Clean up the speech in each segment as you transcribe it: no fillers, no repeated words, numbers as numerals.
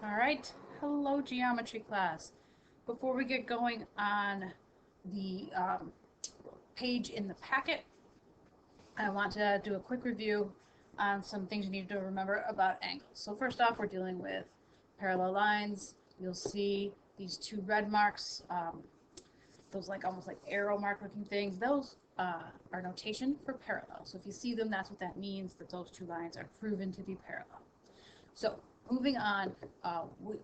All right, hello geometry class. Before we get going on the page in the packet, I want to do a quick review on some things you need to remember about angles. So first off, we're dealing with parallel lines. You'll see these two red marks, those almost like arrow mark looking things. Those are notation for parallel. So if you see them, that's what that means, that those two lines are proven to be parallel. So moving on,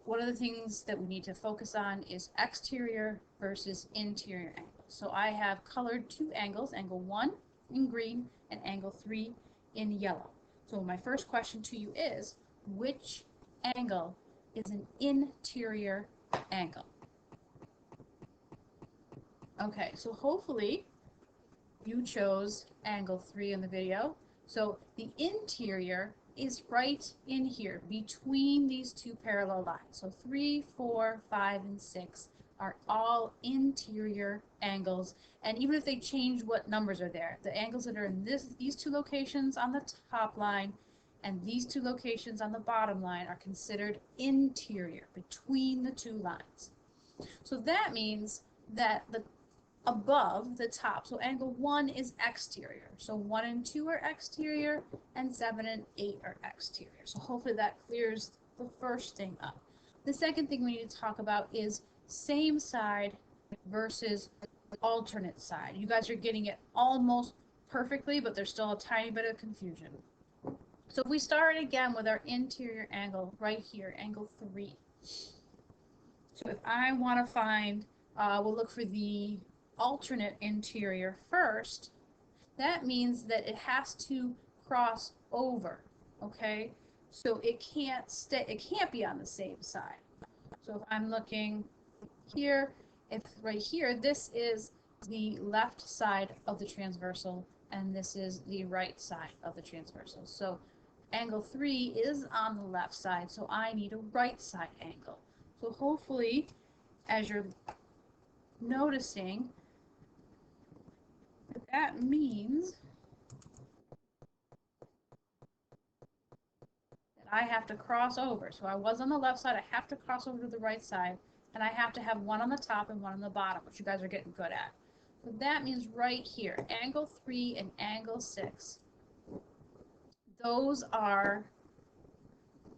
one of the things that we need to focus on is exterior versus interior angles. So I have colored two angles, angle 1 in green and angle 3 in yellow. So my first question to you is, which angle is an interior angle? Okay, so hopefully you chose angle 3 in the video. So the interior is right in here between these two parallel lines. So 3, 4, 5, and 6 are all interior angles. And even if they change what numbers are there, the angles that are in these two locations on the top line and these two locations on the bottom line are considered interior, between the two lines. So that means that the above the top. So angle 1 is exterior. So 1 and 2 are exterior, and 7 and 8 are exterior. So hopefully that clears the first thing up. The second thing we need to talk about is same side versus alternate side. You guys are getting it almost perfectly, but there's still a tiny bit of confusion. So if we start again with our interior angle right here, angle 3. So if I want to find, we'll look for the alternate interior first. That means that it has to cross over, okay? So it can't be on the same side. So if I'm looking here, if right here, this is the left side of the transversal and this is the right side of the transversal. So angle 3 is on the left side, so I need a right side angle. So hopefully, as you're noticing, that means that I have to cross over. So I was on the left side, I have to cross over to the right side, and I have to have one on the top and one on the bottom, which you guys are getting good at. So that means right here, angle 3 and angle 6, those are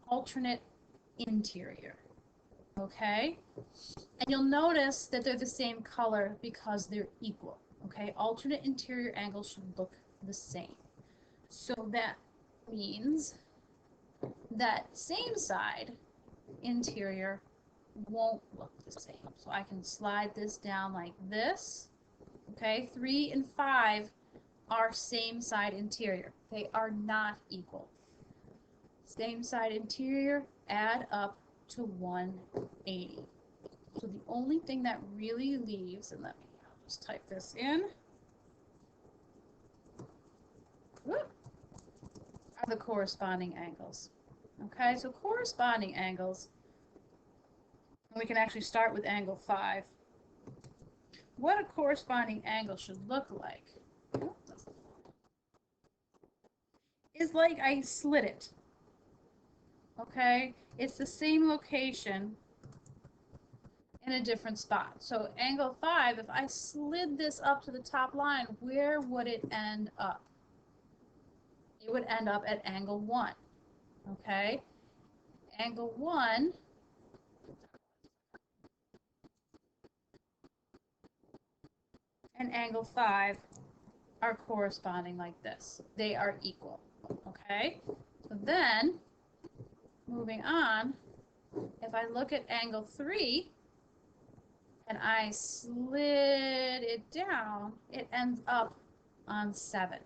alternate interior, okay? And you'll notice that they're the same color because they're equal, okay? Alternate interior angles should look the same. So that means that same side interior won't look the same. So I can slide this down like this. Okay, 3 and 5 are same side interior. They are not equal. Same side interior add up to 180. So the only thing that really leaves, and let me just type this in, are the corresponding angles. Okay, so corresponding angles, we can actually start with angle 5. What a corresponding angle should look like is like I slid it. Okay, it's the same location in a different spot. So angle 5, if I slid this up to the top line, where would it end up? It would end up at angle 1. Okay, angle 1 and angle 5 are corresponding like this. They are equal. Okay, so then moving on, if I look at angle 3 and I slid it down, it ends up on 7.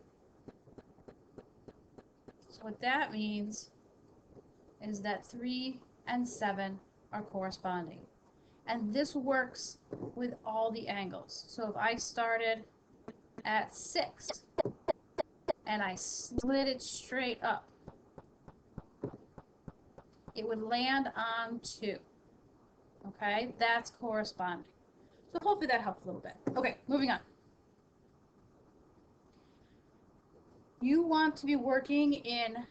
So what that means is that 3 and 7 are corresponding. And this works with all the angles. So if I started at 6 and I slid it straight up, it would land on 2. Okay, that's corresponding. So hopefully that helps a little bit. Okay, moving on. You want to be working in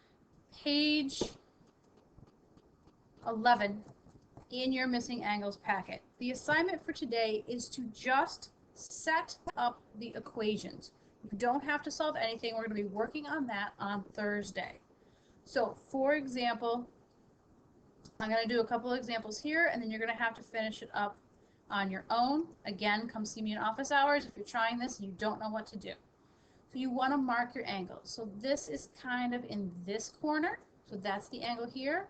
page 11 in your missing angles packet. The assignment for today is to just set up the equations. You don't have to solve anything. We're going to be working on that on Thursday. So, for example, I'm going to do a couple of examples here, and then you're going to have to finish it up on your own. Again, come see me in office hours if you're trying this and you don't know what to do. So you want to mark your angles. So this is kind of in this corner. So that's the angle here,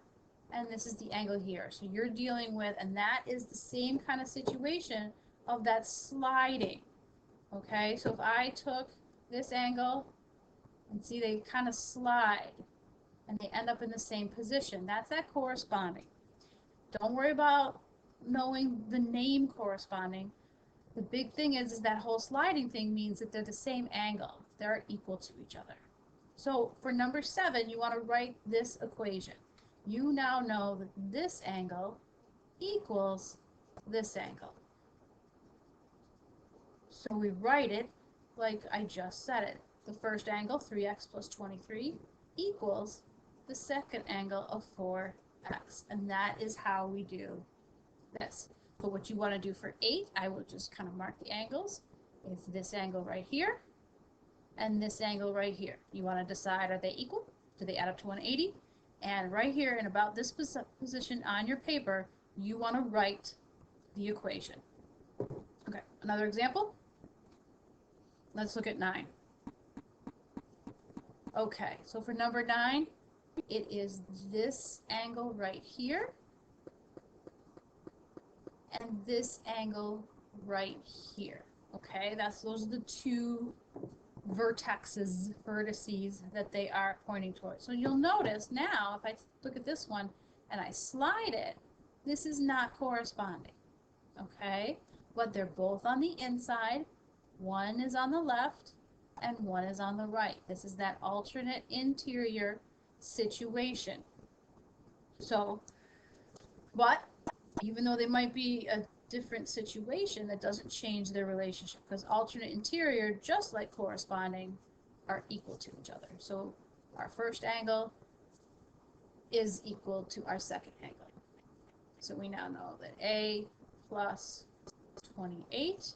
and this is the angle here. So you're dealing with, and that is the same kind of situation of that sliding. Okay, so if I took this angle, and see they kind of slide, and they end up in the same position. That's that corresponding. Don't worry about knowing the name corresponding. The big thing is that whole sliding thing means that they're the same angle. They're equal to each other. So for number 7, you want to write this equation. You now know that this angle equals this angle. So we write it like I just said it. The first angle, 3x plus 23, equals the second angle of 4x. And that is how we do this. But what you want to do for 8, I will just kind of mark the angles. It's this angle right here and this angle right here. You want to decide, are they equal? Do they add up to 180? And right here in about this position on your paper, you want to write the equation. Okay, another example. Let's look at 9. Okay, so for number 9, it is this angle right here and this angle right here. Okay, those are the two vertices that they are pointing towards. So you'll notice now, if I look at this one and I slide it, this is not corresponding. Okay, but they're both on the inside. One is on the left and one is on the right. This is that alternate interior situation. So, but even though they might be a different situation, that doesn't change their relationship, because alternate interior, just like corresponding, are equal to each other. So our first angle is equal to our second angle. So we now know that A plus 28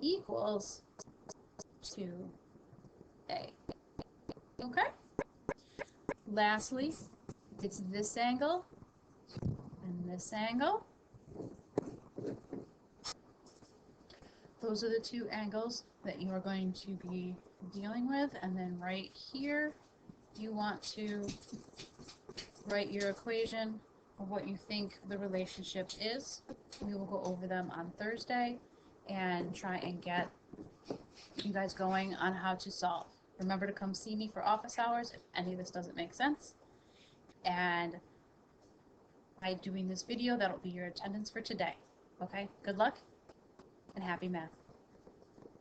equals 2A. Okay? Lastly, it's this angle and this angle. Those are the two angles that you are going to be dealing with. And then right here, you want to write your equation of what you think the relationship is. We will go over them on Thursday and try and get you guys going on how to solve. Remember to come see me for office hours if any of this doesn't make sense. And by doing this video, that'll be your attendance for today. Okay, good luck and happy math.